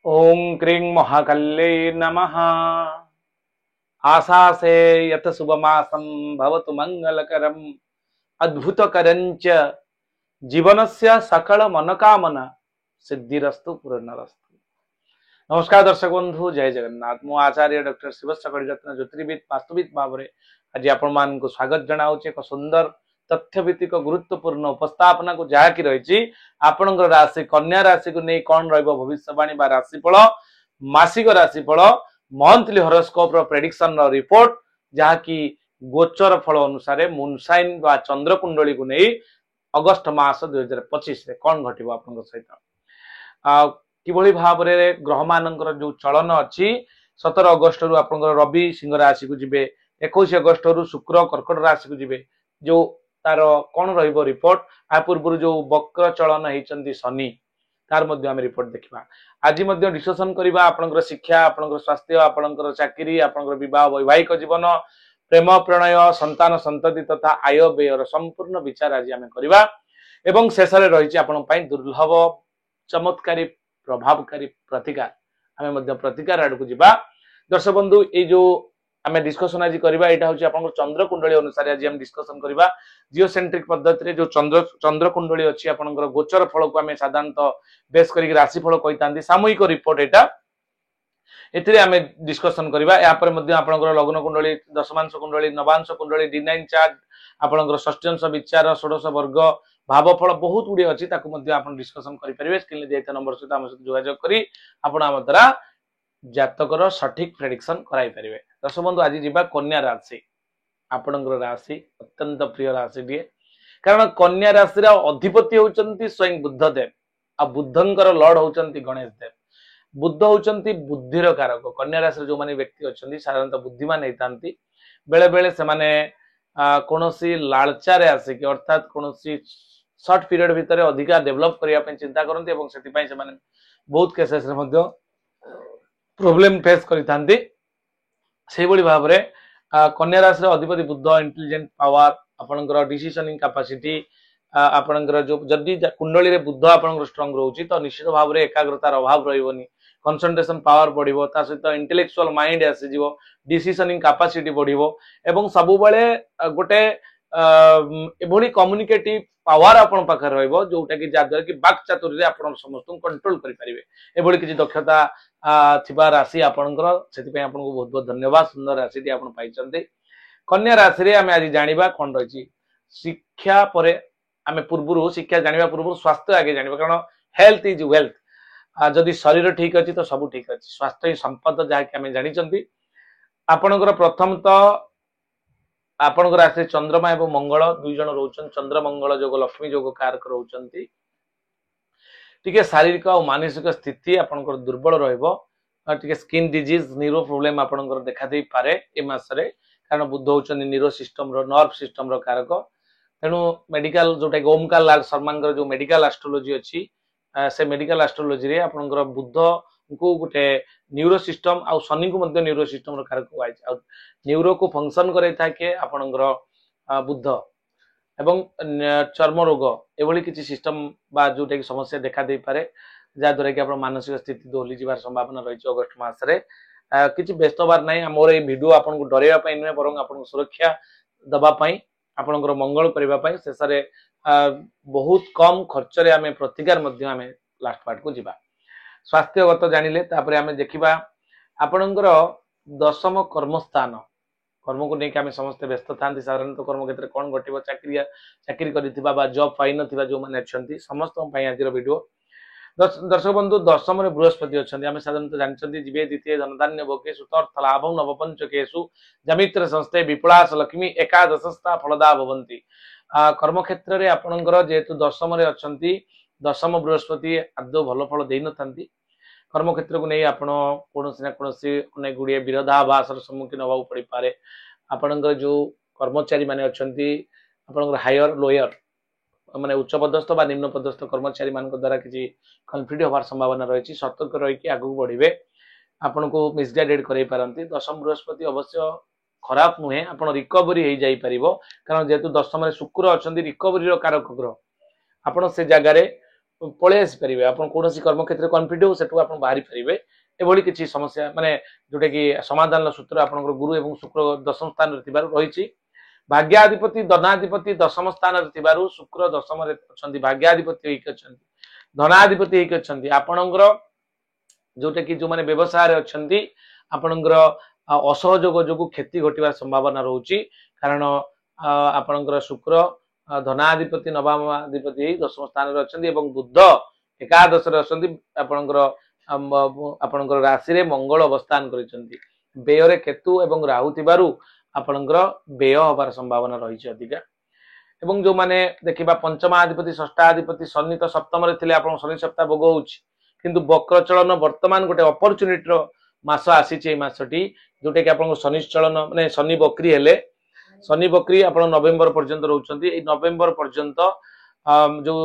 ओं क्रीं महाकल्यै नमः। आशासे यत शुभमासं भवतु मंगलकरम् अद्भुतकरञ्च जीवनस्य सकल मनोकामना सिद्धिरस्तु पूर्णरस्तु। नमस्कार दर्शक बंधु, जय जगन्नाथ। मु आचार्य डॉक्टर शिवशंकर रत्न ज्योतिर्विद वास्तुविद भाव आज आपण स्वागत जनाऊे एक सुंदर तथ्यभित्तिक गुरुत्वपूर्ण उपस्थापना को जहाँकि रही आपण राशि कन्या राशि को नहीं कौन भविष्यवाणी राशिफल मासिक राशिफल मंथली हॉरोस्कोप प्रेडिक्शन रिपोर्ट जहाँकि गोचर फल अनुसार मूनसाइन व चंद्रकुंडली को नहीं अगस्ट मास 2025 कौन घटव आप सहित किभली भाव में ग्रह मानकर जो चलन अच्छी 17 अगस्त रु आप रवि सिंह राशि को जीवे 21 अगस्त रु शुक्र कर्कट राशि को जीवे जो तार कौन रहिबो रिपोर्ट आ पूर्व जो वक्र चलन होती शनि तार मध्य आम रिपोर्ट देखा आज डिस्कसन करवा आपंकर शिक्षा आपंकर स्वास्थ्य आपंकर चाकरी आपंकर विवाह वैवाहिक जीवन प्रेम प्रणय संतान संतति तथा आय व्ययर संपूर्ण विचार आज आम करवा एवं शेष रही आपण दुर्लभ चमत्कारी प्रभावकारी प्रतिकार आम प्रतिकार आड़ को जीवा। दर्शक बंधु ये जो आम डिस्कसन आज करवा यहाँ हूँ आप चंद्र कुंडली अनुसार आज आम डिस्कसन करवा जिओसेंट्रिक पद्धति जो चंद्र कुंडली अच्छी आपंकर गोचर फल को आम साधारणतः बेस कर राशिफल कही सामूहिक रिपोर्ट यहाँ एथिरे आम डिस्कसन करवा यापर आपंकर लग्न कुंडली दशमांश कुंडली नवांश कुंडली D9 चार्ट आपंकर षष्ठांश विचार षोडश वर्ग भावफल बहुत गुड़े अच्छी डिस्कसन करेंगे स्क्रीन दिया नंबर सहित आम सहित जोगाजोग करी आपण आम द्वारा जातकर सठिक प्रेडिक्शन कराई पारे। दर्शक बंधु आज जीवा कन्या राशि आपणकर राशि अत्यंत प्रिय राशि टे कारण कन्या राशि अधिपति होती स्वयं बुद्धदेव आ बुद्धंकर लॉर्ड होती गणेश देव। बुद्ध होती बुद्धिर कारक। कन्या राशि जो माने व्यक्ति अच्छा साधारणतः बुद्धिमान होता बेले बेले से माने कौन लालचार आसिक अर्थात कौन सर्ट पीरियड भितर अधिका डेभलप करने चिंता करते बहुत केसेस प्रोब्लेम फेस करते भाव में कन्या राशि अधिपति बुद्ध इंटेलिजेंट पावर आपंकर डिसीजनिंग कैपेसिटी आपंकर जो जदि कुंडली रे बुद्ध आपंकर स्ट्रांग रोची तो निश्चित भाव में एकाग्रतार अभाव रही कंसंट्रेशन पावर बढ़िबो ता सहित इंटेलेक्चुअल माइंड आसीजिवो डिसीजनिंग कैपेसिटी बढ़िबो एवं सबु बेले गोटे एभली कम्युनिकेटिव पावर आपण पाखर रहइबो जोटा कि जाद्वारा कि वाक चातुर्य आपण समस्त कंट्रोल करि परिबे एभली किछि दक्षता थिबा राशि आपणकर सेति पय आपनको बहुत बहुत धन्यवाद। सुंदर राशि टी आपण पाइचंती। कन्या राशि रे आमे आज जानिबा कोन रहिछि शिक्षा परे आमे पूर्वरु शिक्षा जानिबा पूर्वरु स्वास्थ्य आगे जानिबा कारण हेल्थ इज वेल्थ। जदि शरीर ठीक अच्छी तो सब ठीक अच्छी स्वास्थ्य ही संपद जहाँकि आम जानी आपणकर प्रथम तो आपणकर राशि चंद्रमा एवं मंगल दुई जन रोचन चंद्र मंगल जोग लक्ष्मी जोग कारक रोचंती टिके शारीरिक और मानसिक स्थिति आपणकर दुर्बल रहिबो टिके स्किन डिजीज न्यूरो प्रोब्लेम आपणकर देखा दे पारे ए मासरे कारण बुद्ध होचंदी न्यूरो सिस्टम रो नर्व सिस्टम रो कारक। तेणु मेडिकल जोटा ओमकार लाल शर्मा जो मेडिकल एस्ट्रोलॉजी अच्छी से मेडिकल एस्ट्रोलॉजी रे आपनकर बुद्ध को गोटे न्यूरो सिस्टम आ शनि को मध्य न्यूरो सिस्टम कारक न्यूरो को फंक्शन करे थाके आपनकर बुद्ध एवं चर्म रोग एभली किसी सिस्टम बा जोटा कि समस्या देखा दे पारे जहाँद्वारा कि आप मानसिक स्थिति दोहली जावार संभावना रही अगस्ट मासरे किसी व्यस्त हबार ना मोर ये भिडियो आपको डरवाई नुहे बर आप सुरक्षा दवाई आपंकर मंगल करने शेष बहुत कम खर्च रे आमे प्रतिकार मध्य आमे लास्ट पार्ट को जीवा। स्वास्थ्यगत जानिले तापरे आमे देखिबा आपणकर दशम कर्मस्थान कर्म को लेकिन आमे समस्त व्यस्त थांती साधारणतः कर्म क्षेत्र में कौन घटव चाकरी करिथिबा बा जॉब पाई नथिबा जो माने अछंती समस्त पई आजिर वीडियो। दर्शक बंधु दशम रे बृहस्पति अच्छा आम साधारणतः जानते जीवे द्वितीय धनधान्य भोगेशु तर्थ लाभम नवपंचकेशु जमित्र संस्थे विपुलास लक्ष्मी एकादशस्था फलदा भवंती। कर्म क्षेत्र में आपणकर जेहेतु दशम रे अछंती दशम बृहस्पति आदौ भल फल दे नथांती कर्म क्षेत्र को नहीं आपण कोनोसी ना कोनोसी अनेक गुड़िए विरोधाभास सम्मुखीन होगा पड़ पारे। आपणकर जो कर्मचारी माने अछंती आपणकर हायर लोयर माने उच्च पदस्थ बा निम्न पदस्थ कर्मचारी मान द्वारा किसी कन्फ्लिक्ट होवार संभावना रही सतर्क रही आगू बढ़े आपन को मिसगाइडेड कर पारती। दशम बृहस्पति अवश्य खराब नुहे आप रिकवरी हो जापर कारण जेहेतु दशम शुक्र अच्छा रिकवरी कारक ग्रह आपण से जगार पलि आसी पारे आप कौन कर्म क्षेत्र कन्फिडेंट हो सेठू आप बाहरी पारे एभली किसी समस्या माने जोटा कि समाधान सूत्र आप गुरु एवं शुक्र दशम स्थान रही भाग्याधिपति धनाधिपति दशम स्थान शुक्र दशम भाग्याधिपति धनाधिपति आपणकर जोटा कि जो मैंने व्यवसाय अच्छी आपणकर असहयोग जो क्षति घटार संभावना रोचे कारण आपणकर शुक्र धनाधिपति नवमाधिपति दशम स्थान अच्छा बुध एकादश आपणकर आपणकर राशि रे मंगल अवस्थान करिसेंती व्यय रे केतु एवं राहु थिबारु आपणकर व्यय होबार संभावना रही अधिका एवं जो माने देखिबा पंचमाधिपति षष्ठाधिपति शनि तो सप्तम रे थिले आपण शनि सप्ताह भोग होउची किंतु वक्र चलन वर्तमान गोटे अपॉर्चुनिटी रो मास आसीचे मासटी जोटे कि आपण शनि चलन माने शनि बकरी हेले शनि बकरी आपण नवेम्बर पर्यंत रहउचंती ए नवेम्बर पर्यंत जो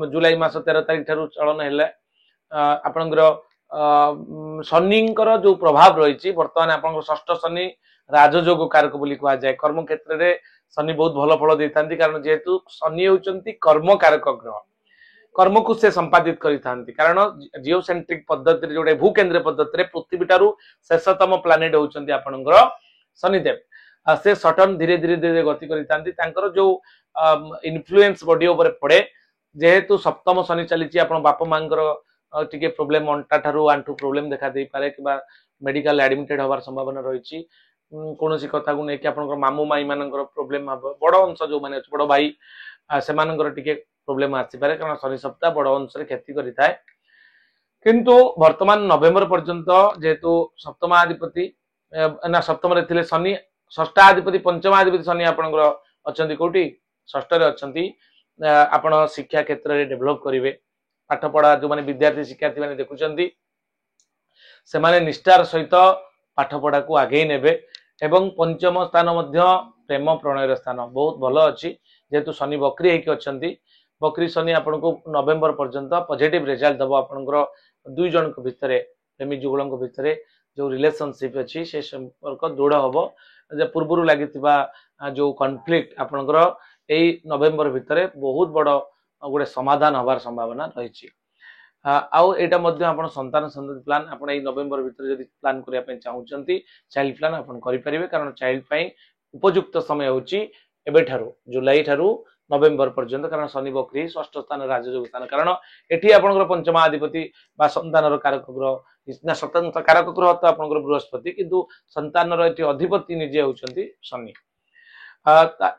जुलाई मास 13 तारिख ठारू चलन हेले आपणकर शनिंकर जो प्रभाव रही बर्तमान आप षष्ठ शनि राजयोग कारक बोली कह जाए कर्म क्षेत्र में शनि बहुत भल फल देता कारण जेहेतु शनि होती कर्म कारक ग्रह कर्म को से संपादित करिथांती कारण जिओसेंट्रिक पद्धति जोटे भूकेन्द्र पद्धति पृथ्वी ठारू शेषतम प्लानेट होती आपणकर शनिदेव से सटन धीरे धीरे धीरे गति करिथांती जो इन्फ्लुएंस बॉडी ऊपर पड़े जेहेतु सप्तम शनि चली बापा मांकर टिके प्रोब्लेम अंटा ठारू आंठू प्रोब्लेम देखा दे पारे कि मेडिकल एडमिटेड होबार संभावना रही कौन कथा को लेकिन आप मामू माई मान प्रोब्लेम हम बड़ अंश जो मैंने बड़ भाई से टिके प्रोब्लेम आसीपे कारण शनि सप्ताह बड़ अंश क्षति करें किंतु वर्तमान नवेम्बर पर्यंत जेहेतु सप्तमाधिपति ना सप्तम थे शनि षष्ठाधिपति पंचमाधिपति शनि आपंकर अच्छा कौटी षष्ठ आप शिक्षा क्षेत्र में डेभलप करेंगे पाठ पढ़ा जो मैंने विद्यार्थी शिक्षार्थी मैंने देखुंट से माने निष्ठार सहित पाठ पढ़ा को आगे नेबे एवं पंचम स्थान मध्य प्रेम प्रणय स्थान बहुत भल अच्छी जेहेतु शनि बकरी होकर अच्छा बकरी शनि आपन को नवेम्बर पर्यंत पॉजिटिव रिजल्ट दब आपंकर दुई जन भितर प्रेमी जुगल भितर जो रिलेशनशिप अच्छी से संपर्क दृढ़ हम पूर्व लगी जो कॉन्फ्लिक्ट आपंकर यही नवेम्बर भितर बहुत बड़ गोटे समाधान हबार संभावना रही आउ एटा मध्य आपण संतान संतति प्लान आपण ए नवेम्बर भितर जदि प्लान करिया पय चाहउचंती चाइल्ड प्लान आपण करि परिबे कारण चाइल्ड पय उपयुक्त समय होची एबे ठारू जुलाई ठारू नवेम्बर पर्यंत कारण शनि बकरी षष्ठ स्थान राजयोग स्थान कारण एठी आपनकर पंचमाधिपति बा संतानर कारक ग्रह ना स्वतंत्र कारक ग्रह तो आपनकर बृहस्पति किंतु संतानर एठी अधिपति निजे होचंती शनि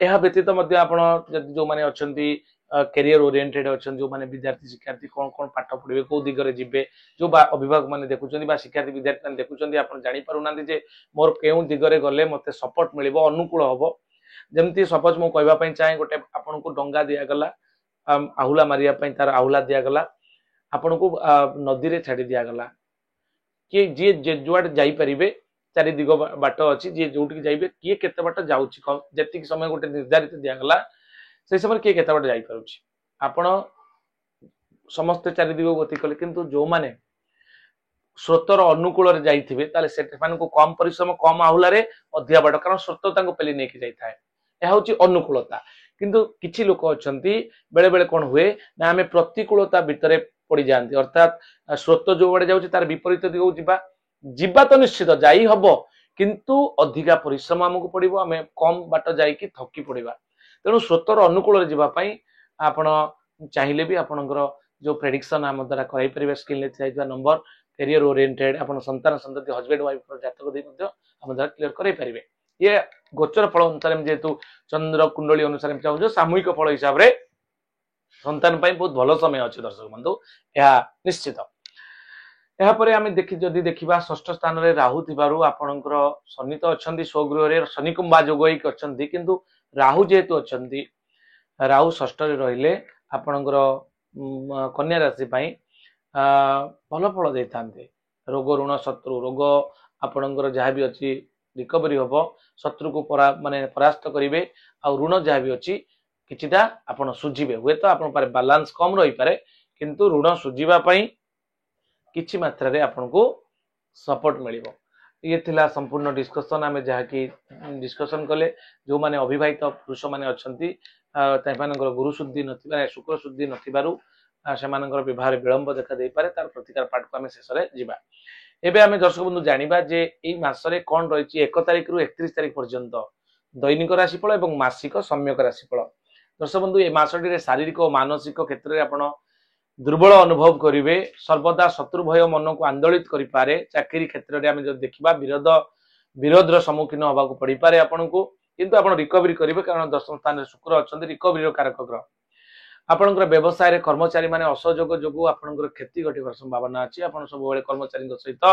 यह व्यतीत मध्य आपण जो माने अछंती कैरियर ओरिएंटेड अच्छा जो माने विद्यार्थी शिक्षार्थी कौन कौन पाठ पढ़े कौ दिगरे जिबे जो अभिभावक मैंने देखुं शिक्षार्थी विद्यार्थी मैंने देखुं आप जाना जे मोर केउ दिगरे गले मते सपोर्ट मिलिबो अनुकूल हम जमती सपोज मु कहवाई चाहे गोटे आपन को डंगा दिगला आहुला मारिया तार आहुला दिगला आपन को नदी रे छाड़ी दिगला किए जी जुआड़े जापरे चारि दिग बाट अच्छी जी जो जाइए किए केते बाट जाउची जति समय गोटे निर्धारित दिगला से समय किए केते बाट जाई पारुची आपण समस्त चारि दिग गति कले किंतु जो माने स्रोतर अनुकूल रे जाइथिबे ताले सेट मान को कम परिश्रम कम आहुला रे अधिया बाट कारण स्रोत तांको पेली नेकी जाई थाए यह होची अनुकूलता किंतु किछि लोक अछंती बेले बेले कोन हुए ना हमें प्रतिकूलता भितरे पड़ी जांती अर्थात स्रोत जो बड़े जाउची तार विपरीत दिगो जिबा तो निश्चित जाई हबो किंतु अधिका परिश्रम हमको पड़िबो हमें कम बाट जाई कि थकी पड़िबा तेणु स्रोतर अनुकूल जीवा आपण चाहिए भी आपणकर जो प्रेडिक्शन आम द्वारा कर स्क्रीन थी नंबर कैरियर ओरिएंटेड आप संतान संतति हजबैंड वाइफ जातक आम द्वारा क्लीयर करें ये गोचर फल अनुसार जेहेतु चंद्र कुंडली अनुसार चाहूँ सामूहिक फल हिसाब से संतान बहुत भल समय अच्छे दर्शक बंधु यह निश्चित यापर आम जदि देखा षष्ठ स्थान में राहु थी आपणकर शनि तो अच्छा स्वगृह शनि कुंभा जोग अच्छा किंतु राहु जेहेतु अच्छा राहु षष्ठ रे आपणकर कन्या राशि भल फल दे था रोग ऋण शत्रु रोग आपणकर जहाँ भी अच्छी रिकवरी हम शत्रु को माने परास्त करेंगे आ ऋण जहाँ भी अच्छी किछिटा आपण सुझिबे हुए तो आपण पारे बैलेंस कम रही पारे किंतु ऋण सुझिबापई किछि मात्रा रे आपण को सपोर्ट मिलिबो ये थिला संपूर्ण डिस्कशन आमे जहा कि डिस्कशन कले जो माने अविवाहित पुरुष माने अछंती ताइमानकर गुरु शुद्धि नथिबा शुक्र शुद्धि नथिबारु ସେମାନଙ୍କର ବିବାହରେ ବିଳମ୍ବ ଦେଖା ଦେଇପାରେ ତାର ପ୍ରତିକାର ପାଠକୁ ଆମେ ଶେଷରେ ଯିବା। ଏବେ ଆମେ ଦର୍ଶକ ବନ୍ଧୁ ଜାଣିବା ଯେ ଏଇ ମାସରେ କଣ ରହିଛି 1 ତାରିଖରୁ 31 ତାରିଖ ପର୍ଯ୍ୟନ୍ତ ଦୈନିକ ରାଶିଫଳ ଏବଂ ମାସିକ ସମ୍ୟକ ରାଶିଫଳ। ଦର୍ଶକ ବନ୍ଧୁ ଏ ମାସଟିରେ ଶାରୀରିକ ଓ ମାନସିକ କ୍ଷେତ୍ରରେ ଆପଣ ଦୁର୍ବଳ ଅନୁଭବ କରିବେ, ସର୍ବଦା ଶତ୍ରୁ ଭୟ ମନକୁ ଆନ୍ଦୋଳିତ କରିପାରେ। ଚାକିରି କ୍ଷେତ୍ରରେ ଆମେ ଯଦି ଦେଖିବା ବିରୋଧର ସମ୍ମୁଖୀନ ହେବାକୁ ପଡିପାରେ ଆପଣଙ୍କୁ, କିନ୍ତୁ ଆପଣ ରିକଭରି କରିବେ କାରଣ ଦଶମ ସ୍ଥାନରେ ଶୁକ୍ର ଅଛନ୍ତି, ରିକଭରିର କାରକ ଗ୍ରହ। ଆପଣଙ୍କର ବ୍ୟବସାୟରେ କର୍ମଚାରୀ ମାନେ ଅସହଯୋଗ ଯୋଗୁଁ ଆପଣଙ୍କର କ୍ଷତି ଘଟିବାର ସମ୍ଭାବନା ଅଛି। ଆପଣ ସବୁବେଳେ କର୍ମଚାରୀଙ୍କ ସହିତ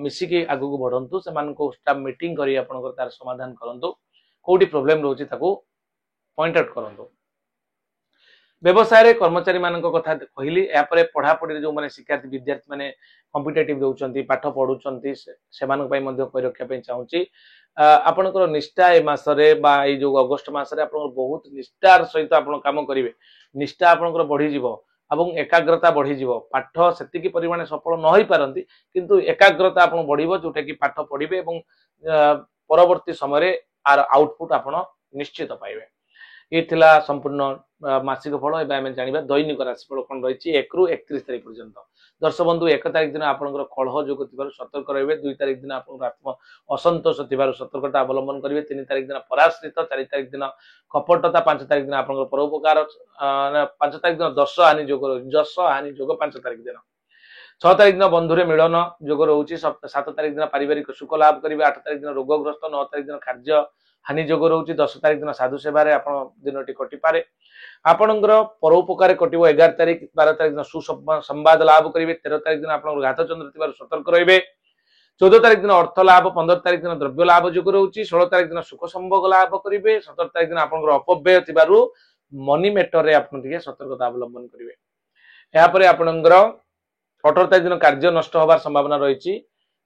ମିଶିକି ଆଗକୁ ବଢନ୍ତୁ, ସେମାନଙ୍କୁ ମିଟିଂ କରି ଆପଣଙ୍କର ତାର ସମାଧାନ କରନ୍ତୁ, କୋଉଠି ପ୍ରୋବ୍ଲେମ ରହୁଛି ତାକୁ ପଏଣ୍ଟ ଆଉଟ୍ କରନ୍ତୁ। ବ୍ୟବସାୟରେ କର୍ମଚାରୀ ମାନଙ୍କ କଥା କହିଲି, ଏହାପରେ ପଢାପଢିରେ ଯୋଉମାନେ ଶିକ୍ଷାର୍ଥୀ ବିଦ୍ୟାର୍ଥୀ ମାନେ କମ୍ପିଟେଟିଭ ଦଉଛନ୍ତି, ପାଠ ପଢୁଛନ୍ତି, ସେମାନଙ୍କ ପାଇଁ ମଧ୍ୟ କହି ରଖିବା ପାଇଁ ଚାହୁଁଛି ଆପଣଙ୍କର ନିଷ୍ଠା ଏ ମାସରେ ବା ଏଇ ଯୋଉ ଅଗଷ୍ଟ ମାସରେ ଆପଣଙ୍କର ବହୁତ ନିଷ୍ଠାର ସହିତ ଆପଣ କାମ କରିବେ, ନିଷ୍ଠା ଆପଣଙ୍କର ବଢିଯିବ ଏବଂ ଏକାଗ୍ରତା ବଢିଯିବ। ପାଠ ସେତିକି ପରିମାଣରେ ସଫଳ ନ ହେଇପାରନ୍ତି କିନ୍ତୁ ଏକାଗ୍ରତା ଆପଣ ବଢିବ, ଯୋଉଟା କି ପାଠ ପଢିବେ ଏବଂ ପରବର୍ତ୍ତୀ ସମୟରେ ଆର ଆଉଟପୁଟ ଆପଣ ନିଶ୍ଚିତ ପାଇବେ। ये थिला संपूर्ण मासिक फल। एबे आमे जानिबा दैनिक राशिफल कोन रहिछि 1 रु 31 तारिख पर्यंत। दर्शक बंधु 1 तारिख दिन आपनकर कलह जोग थिबारु सतर्क रहिबे, 2 तारिख दिन आपन आत्म असंतोष थिबारु सतर्कता अवलंबन करिवे, 3 तारिख दिन पराश्रित, 4 तारिख दिन कपटता, 5 तारिख दिन आपनकर परोपकार, 5 तारिख दिन दश हानि जोग 5 तारिख दिन, 6 तारिख दिन बंधुरे मिलन जोग रहउछि, 7 तारिख दिन पारिवारिक सुख लाभ करिवे, 8 तारिख दिन रोगग्रस्त, 9 तारिख दिन कार्य हानि जोग रहउछि, 10 तारिख दिन साधु सेवारे आपण दिनटी कटि पारे, आपणकर परोपकार कटिबो, 11 तारिख 12 तारिख दिन सुसंवाद लाभ करिवे, 13 तारिख दिन आपण घात चंद्र थिबारु सतर्क रहिबे, 14 तारिख दिन अर्थ लाभ, 15 तारिख दिन द्रव्य लाभ जोग रहउछि, 16 तारिख दिन सुख संभोग लाभ करिवे, 17 तारिख दिन आपणकर अपव्यय थिबारु मनी मैटर रे आपण टिके सतर्कता अवलंबन करिवे। या परे आपणकर 18 तारिख दिन कार्य नष्ट होबार संभावना रहिछि,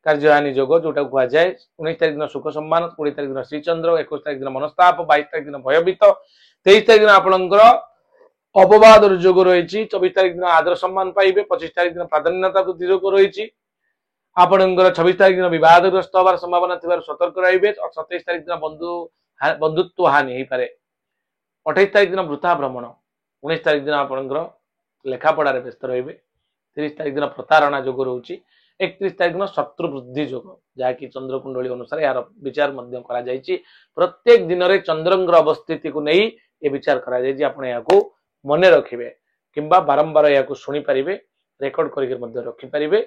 कार्यहानि जोग जोटा कुआ जाए, 19 तारिख दिन सुख सम्मान, 20 तारिख दिन श्रीचंद्र, 21 तारिख दिन मनस्ताप, 22 तारिख दिन भयभीत, 23 तारिख दिन आपणकर अपवाद जोग रहिछि, 24 तारिख दिन आदर सम्मान पाइबे, 25 तारिख दिन प्राधान्यता वृद्धि जोग रहिछि, आपणकर 26 तारिख दिन विवादग्रस्त होबार संभावना थिबार सतर्क रहिबे, 27 तारिख दिन बंधुत्व हानि हेइ पारे, 28 तारिख दिन वृथा भ्रमण, 19 तारिख दिन आपणकर लेखा पढ़ारे व्यस्त रहिबे, 30 तारिख दिन प्रतारणा जोग रहउछि, 31 तारिख दिन शत्रु वृद्धि जोग, जहाँकि चंद्र कुंडली अनुसार यार विचार मध्य करा जायछि। प्रत्येक दिन रे चंद्रंगर अवस्थिति को नहीं ये विचार करा जायछि, आपण याको मने रखिबे किंबा बारंबार याको सुनी परिबे, रेकॉर्ड करिके मध्य रखि परिबे,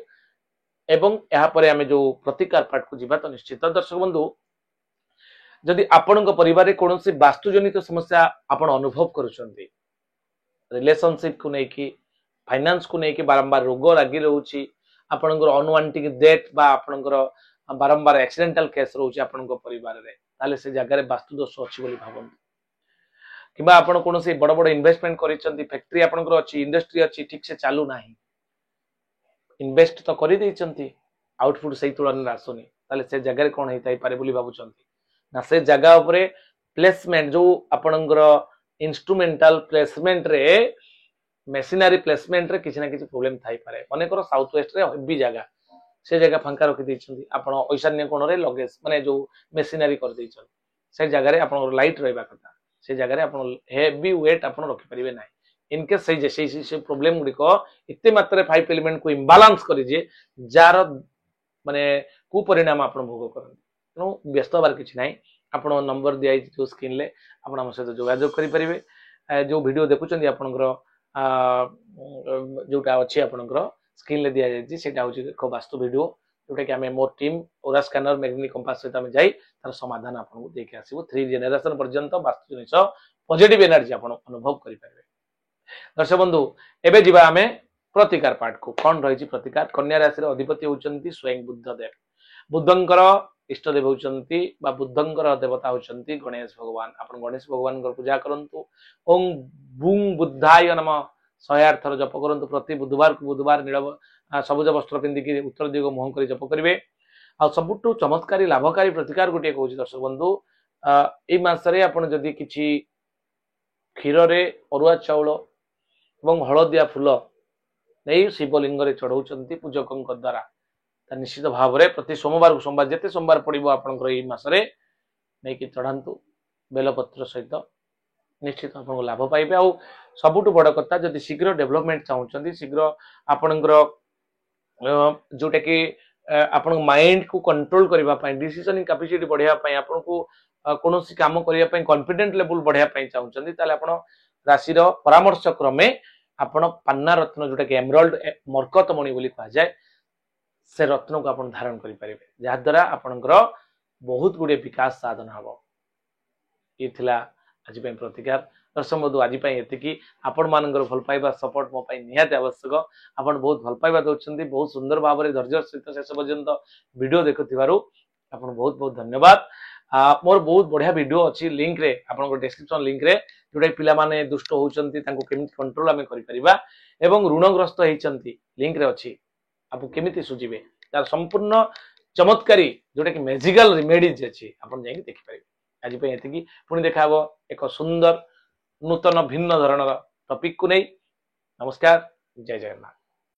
एवं या परे आमे जो प्रतिकार पाठ को जिबा तो निश्चित। दर्शक बंधु जदि आपणक परिवार रे कोनोसी वास्तुजनित समस्या आपण अनुभव करूछन्ती, रिलेशनशिप को नहीं कि फाइनेंस को नहीं कि बारंबार रोग लागी रहउछि, आपणकर अनवांटेड डेथ बा आपणकर बारंबार एक्सीडेंटल केस रहउछि आपणक परिवार रे, ताले से जगह रे वास्तु दोष अछि बोली भाबंतु, किबा आपण कोनोसी बड़ बड़ इन्वेस्टमेंट करिसंती, फैक्ट्री आपणकर अछि, इंडस्ट्री अछि, ठीक से चालू नाही, इन्वेस्ट तो करि दैछंती, आउटपुट सही तुलन आसुनी, ताले से जगह रे कोन हेताई पारे बोली भाबुचंती ना, से जगह उपरे प्लेसमेंट जो आपणकर इंस्ट्रूमेंटल प्लेसमेंट रे मेसिनरी प्लेसमेंट रे किसी ना किसी प्रॉब्लम थाई पारे। मनेकर साउथ वेस्ट रे हेवी जगह, से जगह फांका रखि दैछंती, आपण ईशान्य कोण रे लगेज माने जो मेसिनरी कर दैछन, से जगह रे आपण लाइट रहबा कथा, से जगह रे आपण हेवी वेट आपण रखि परिबे नाही। इन केस से प्रॉब्लम गुडी को इत्ते मात्रा 5 एलिमेंट को इम्बालांस करि जे जार माने कु परिणाम आपण भोग करन, नो व्यस्त बार किछि नाही। आपण नंबर दिया जो स्क्रीन ले आपण हम सहित जोगाजोग करि परिबे। जो वीडियो देखुचंदी आपणकर जोटा अच्छी आपणकर स्क्रीन ले दिया जायछि, सेटा होछि एक वास्तु वीडियो जोटा कि हमें मोर टीम ओरा स्कैनर मैग्नेटिक कंपास सहित हमें जाई तार समाधान आपन को देखे आसीबो। 3 जनरेशन पर्यंत वास्तु जिनिस पॉजिटिव एनर्जी आपन अनुभव करि पारबे। दर्शक बंधु एबे जिबा हमें प्रतिकार पाठ को कोन रहिछि। प्रतिकार कन्या राशि रे अधिपति होचंती स्वयं बुद्ध देव, बुद्धंकर इष्ट देव होचंती बा बुद्धंकर देवता होचंती गणेश भगवान। आपण गणेश भगवान को पूजा करंतु, ओम बुं बुद्धाय नमः 108 थर जप करंतु। प्रति बुधवार को बुधवार नील सबुज वस्त्र पिंधिकी उत्तर दिग मुह कर जप करेंगे। आ सबुठु चमत्कारी लाभकारी प्रतिकार गोटे कहूँ दर्शक बंधु, यही मसरे आप किसी क्षीर रे अरुआ चाउल और हलदिया फूल नहीं शिवलिंग रे चढ़ाऊँ पूजकों द्वारा, निश्चित भाव में प्रति सोमवार को सोमवार जिते सोमवार पड़ो आपंकर यही मसरे नहीं कि चढ़ातु बेलपत्र सहित निश्चित आपको लाभ पाइबे आ सबुठ बड़ कथा जदि शीघ्र डेवलपमेंट चाहूँ शीघ्र आपणकर जोटा कि आपण माइंड को कंट्रोल करने डिसीजन कैपेसिटी बढ़ाई आपको कौन काम करने कॉन्फिडेंट लेवल बढ़ाई चाहूँगी आप राशि परामर्श क्रमे आपण पान्ना रत्न जोटा कि एमराल्ड मरकत मणि बोली कहा जाए से रत्न को आप धारण करें जहाद्वारा आपणकर बहुत गुड़े विकास साधन हम ये आज प्रतिकार दर्शक बंधु आज ये आपण मान भल पाइबा सपोर्ट मो निहाती आवश्यक आपण बहुत भल पाइबा दौरान बहुत सुंदर भाव में धैर्य सहित शेष पर्यंत वीडियो देखुथिबारु आपण बहुत बहुत धन्यवाद मोर बहुत बढ़िया वीडियो अच्छी लिंक रे आपण डिस्क्रिप्शन लिंक रे जोटा पिला माने दुष्ट होउचंती तांको केमिति कंट्रोल आमे करि परिबा एवं ऋणग्रस्त होइचंती लिंक रे अछि आपु केमिति सुजिबे तार संपूर्ण चमत्कारी जोटा कि मैजिकल रेमेडीज अछि आपण जाई देखि परिबे आज पे एतिकी पुणी देखा हबो एक सुंदर नूतन भिन्न धरणर टॉपिक को नहीं नमस्कार जय जगन्नाथ।